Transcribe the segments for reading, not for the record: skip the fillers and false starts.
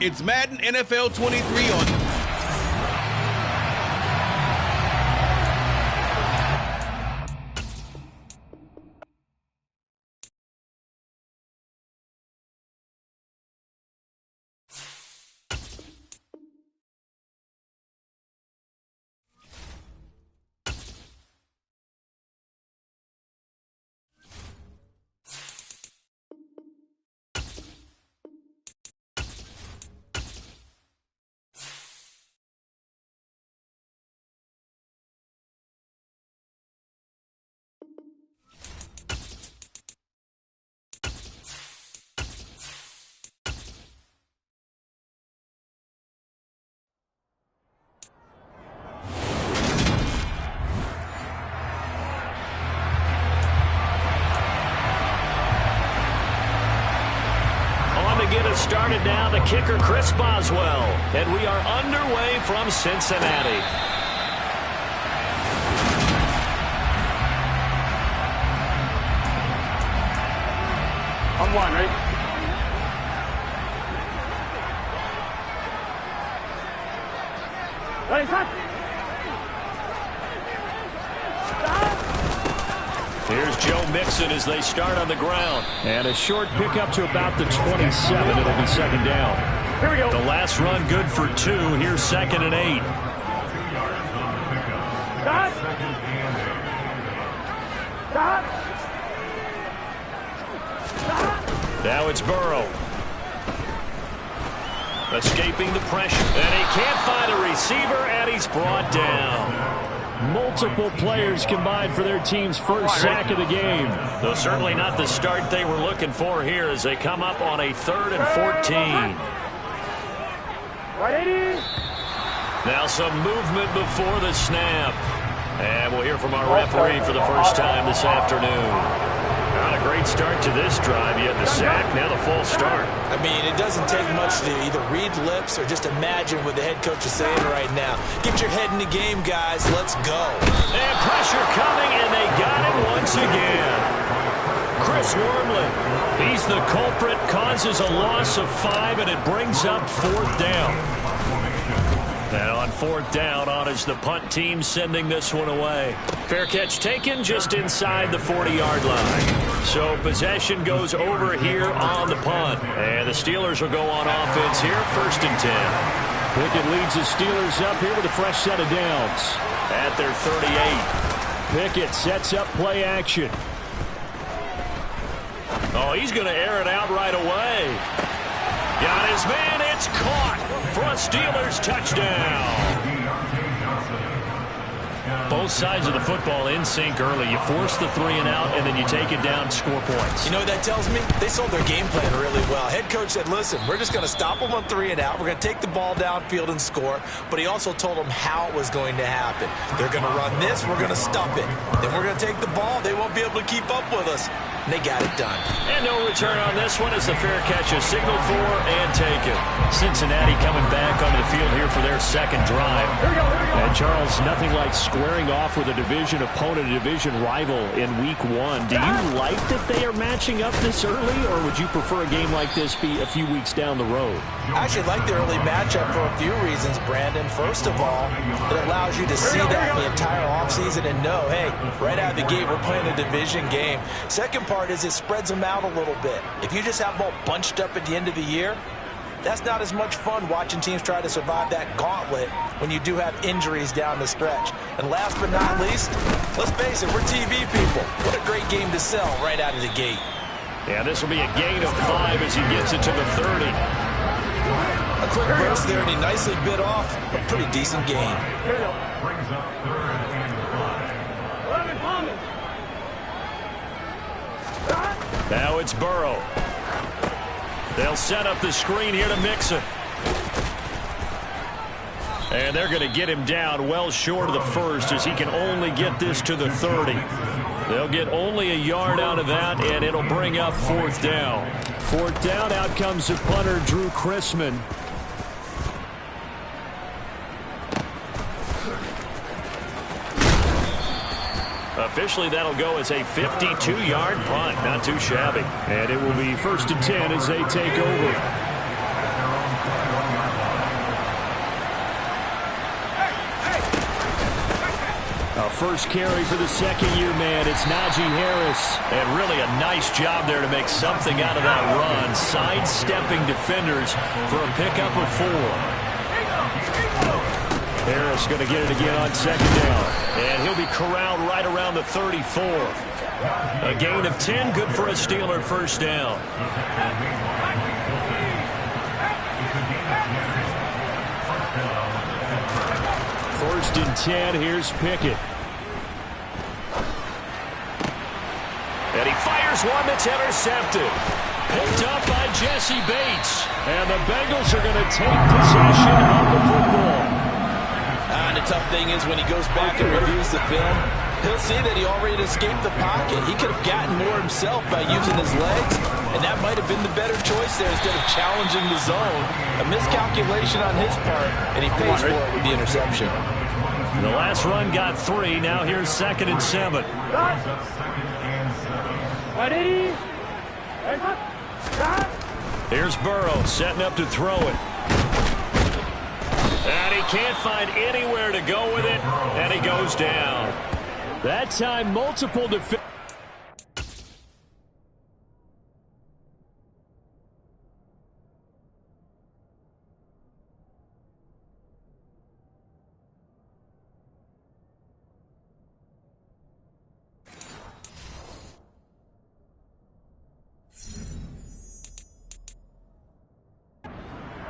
It's Madden NFL 23 on. Get us started now, the kicker Chris Boswell, and we are underway from Cincinnati. On one, right? Ready, set. Here's Joe Mixon as they start on the ground. And a short pickup to about the 27. It'll be second down. Here we go. The last run good for 2. Here's 2nd and 8. Stop. Stop. Stop. Now it's Burrow. Escaping the pressure. And he can't find a receiver, and he's brought down. Multiple players combined for their team's first sack of the game. Though certainly not the start they were looking for here as they come up on a 3rd and 14. Now some movement before the snap. And we'll hear from our referee for the first time this afternoon. Not a great start to this drive. You had the sack, now the full start. I mean, it doesn't take much to either read lips or just imagine what the head coach is saying right now. Get your head in the game, guys. Let's go. And pressure coming, and they got him once again. Chris Wormley, he's the culprit, causes a loss of 5, and it brings up 4th down. And on 4th down, on is the punt team sending this one away. Fair catch taken just inside the 40-yard line. So possession goes over here on the punt. And the Steelers will go on offense here, 1st and 10. Pickett leads the Steelers up here with a fresh set of downs. At their 38. Pickett sets up play action. Oh, he's going to air it out right away. Got his man, it's caught for a Steelers touchdown. Both sides of the football in sync early. You force the 3 and out, and then you take it down, score points. You know what that tells me? They sold their game plan really well. Head coach said, listen, we're just going to stop them on 3 and out. We're going to take the ball downfield and score. But he also told them how it was going to happen. They're going to run this. We're going to stop it. Then we're going to take the ball. They won't be able to keep up with us. And they got it done. And no return on this one as the fair catch is signaled for and taken. Cincinnati coming back onto the field here for their 2nd drive. And Charles, nothing like squaring off with a division opponent, a division rival in week 1. Do you like that they are matching up this early, or would you prefer a game like this be a few weeks down the road? I actually like the early matchup for a few reasons, Brandon. First of all, it allows you to see that the entire offseason and know, hey, right out of the gate, we're playing a division game. Second part is it spreads them out a little bit. If you just have them all bunched up at the end of the year, that's not as much fun watching teams try to survive that gauntlet when you do have injuries down the stretch. And last but not least, let's face it, we're TV people. What a great game to sell right out of the gate. Yeah, this will be a gain of 5 as he gets it to the 30. A quick burst there, and he nicely bit off a pretty decent gain. Now it's Burrow. They'll set up the screen here to Mixon. And they're going to get him down well short of the 1st as he can only get this to the 30. They'll get only a yard out of that, and it'll bring up 4th down. 4th down, out comes the punter, Drew Chrisman. Officially, that'll go as a 52-yard punt. Not too shabby. And it will be 1st and 10 as they take over. A first carry for the second-year man. It's Najee Harris. And really a nice job there to make something out of that run, sidestepping defenders for a pickup of 4. Harris going to get it again on second down. And he'll be corralled right around the 34. A gain of 10, good for a Steeler first down. First and 10, here's Pickett. And he fires one that's intercepted. Picked up by Jesse Bates. And the Bengals are going to take possession of the football. And the tough thing is when he goes back and reviews the film, he'll see that he already escaped the pocket. He could have gotten more himself by using his legs, and that might have been the better choice there instead of challenging the zone. A miscalculation on his part, and he pays for it with the interception. The last run got 3. Now here's 2nd and 7. Here's Burrow setting up to throw it. And he can't find anywhere to go with it, and he goes down. That time, multiple defenders.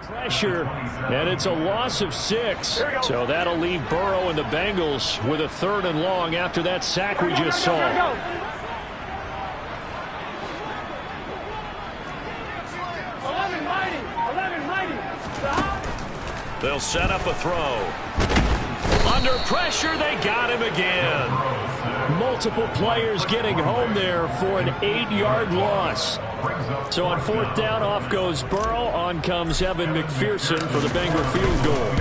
Pressure, and it's a loss of 6. So that'll leave Burrow and the Bengals with a 3rd and long after that sack we just saw. They'll set up a throw. Under pressure, they got him again. Multiple players getting home there for an 8-yard loss. So on 4th down, off goes Burrow. On comes Evan McPherson for the Bengal field goal.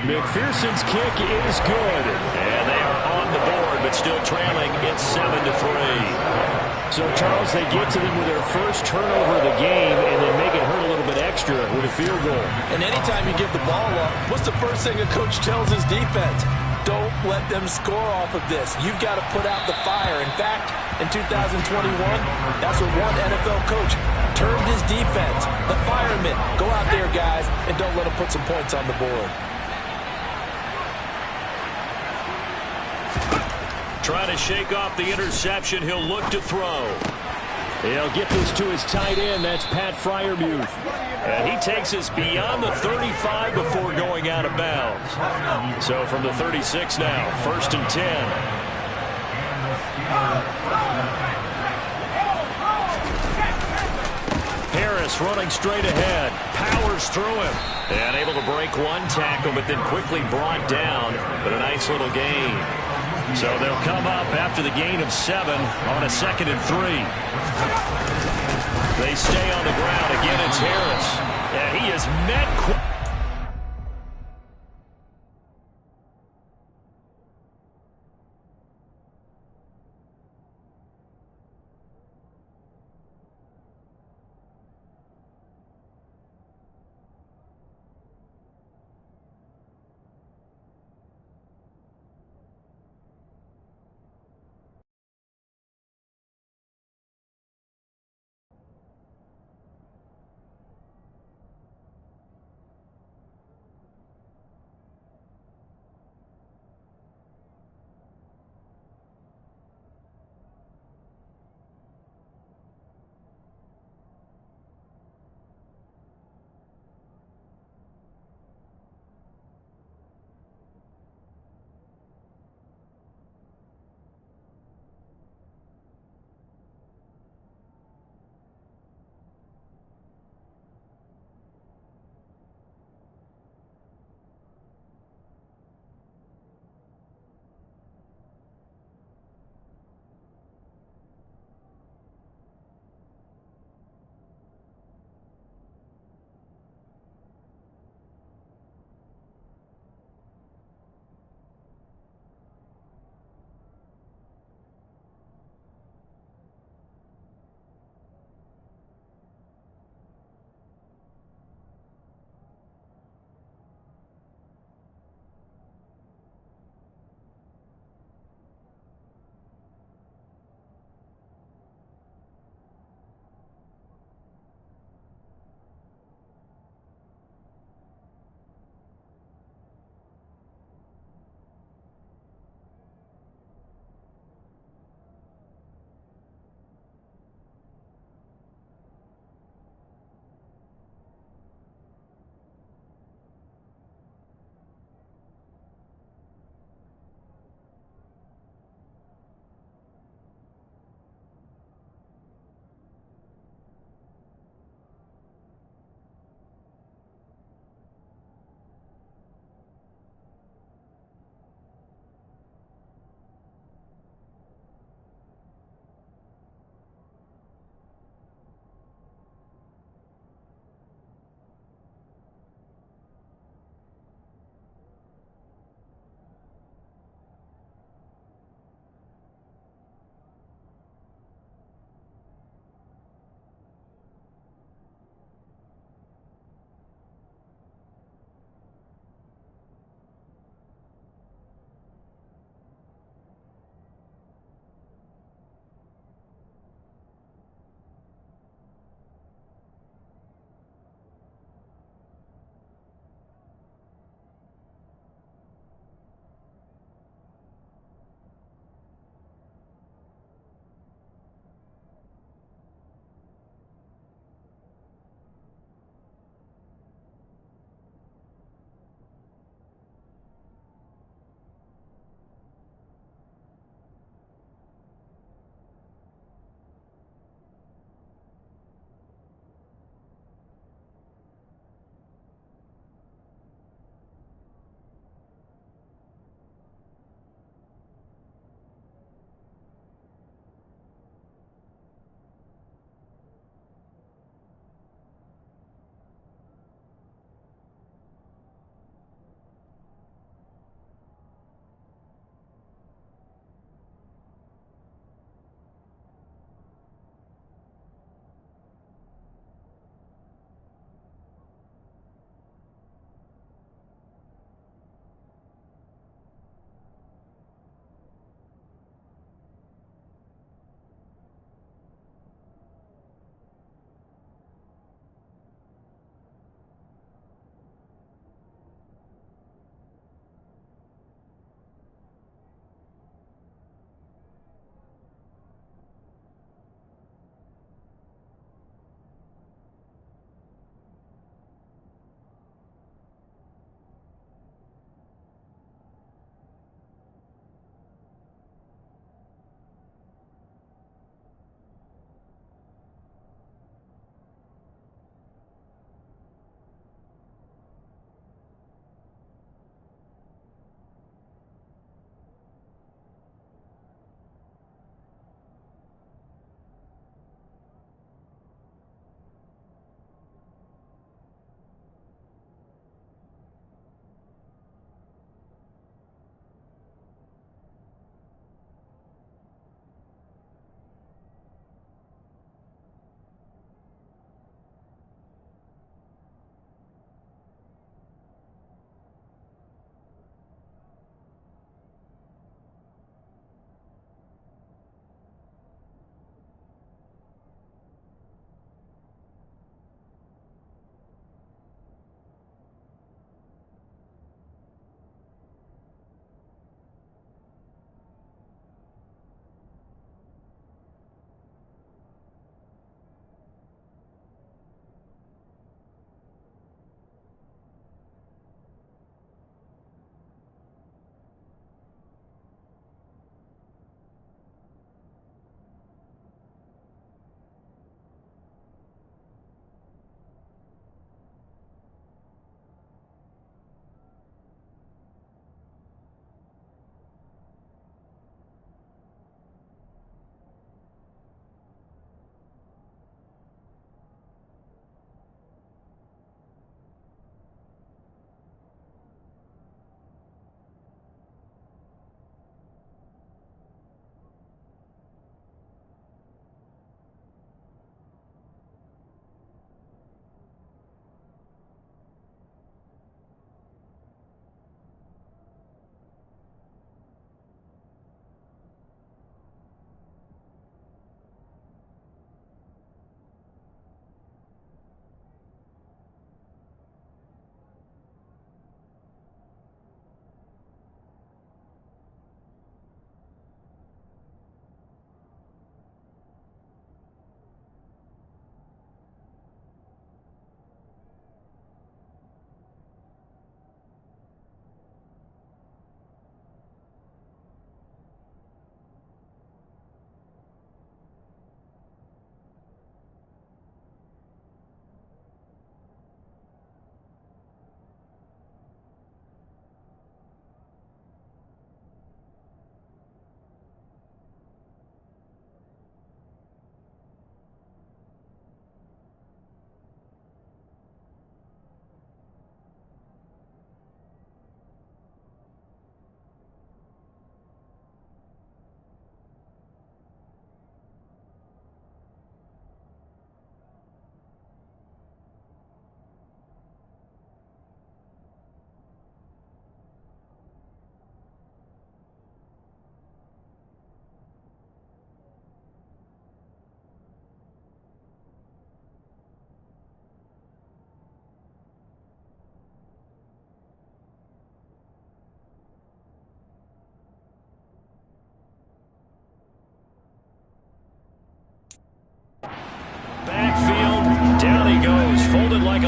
McPherson's kick is good. And they are on the board, but still trailing. It's 7-3. So, Charles, they get to them with their first turnover of the game and then make it hurt a little bit extra with a field goal. And anytime you give the ball up, what's the first thing a coach tells his defense? Don't let them score off of this. You've got to put out the fire. In fact, in 2021, that's what one NFL coach termed his defense. The firemen. Go out there, guys, and don't let them put some points on the board. Trying to shake off the interception. He'll look to throw. He'll get this to his tight end. That's Pat Freiermuth. And he takes us beyond the 35 before going out of bounds. So from the 36 now, 1st and 10. Harris running straight ahead. Powers through him. And able to break one tackle, but then quickly brought down. But a nice little gain. So they'll come up after the gain of 7 on a 2nd and 3. They stay on the ground. Again, it's Harris. And he is met.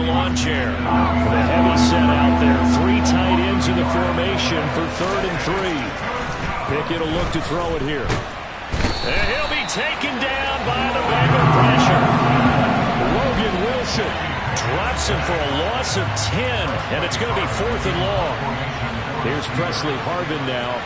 a lawn chair. The heavy set out there. 3 tight ends in the formation for 3rd and 3. Pickett will look to throw it here. And he'll be taken down by the Bengal pressure. Logan Wilson drops him for a loss of 10, and it's going to be 4th and long. Here's Presley Harvin now.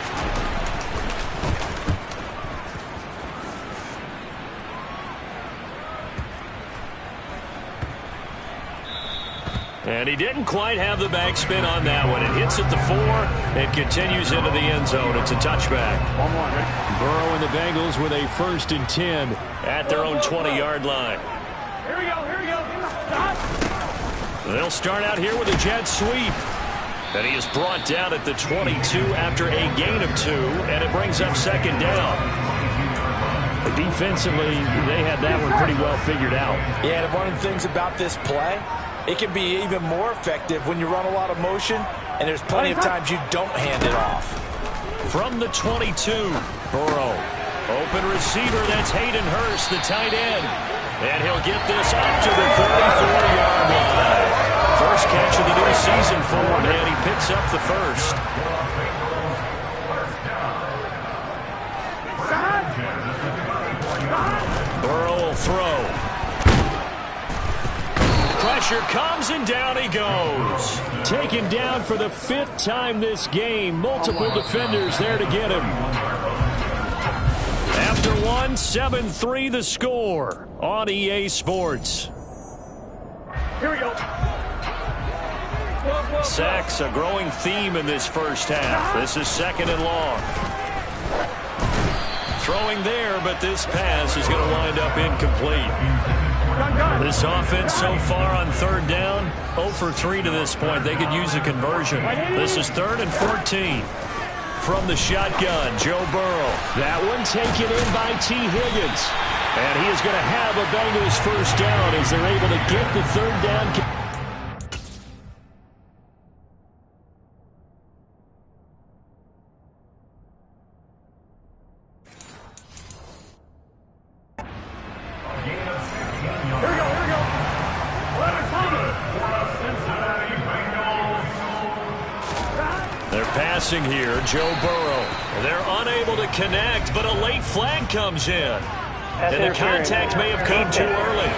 And he didn't quite have the backspin on that one. It hits at the 4 and continues into the end zone. It's a touchback. Burrow and the Bengals with a 1st and 10 at their own 20-yard line. Here we go, here we go. Stop. They'll start out here with a jet sweep. And he is brought down at the 22 after a gain of 2, and it brings up 2nd down. Defensively, they had that one pretty well figured out. Yeah, and one of the things about this play, it can be even more effective when you run a lot of motion, and there's plenty of times you don't hand it off. From the 22, Burrow. Open receiver, that's Hayden Hurst, the tight end. And he'll get this up to the 34-yard line. First catch of the new season for him, and he picks up the 1st. Burrow will throw. Pressure comes, and down he goes. Taken down for the 5th time this game. Multiple defenders there to get him. After 1, 7-3 the score on EA Sports. Here we go. Sacks, a growing theme in this first half. This is 2nd and long. Throwing there, but this pass is going to wind up incomplete. This offense so far on 3rd down, 0 for 3 to this point. They could use a conversion. This is 3rd and 14. From the shotgun, Joe Burrow. That one taken in by T. Higgins. And he is going to have a Bengals 1st down as they're able to get the 3rd down. Passing here, Joe Burrow. They're unable to connect, but a late flag comes in. And the contact may have come too early.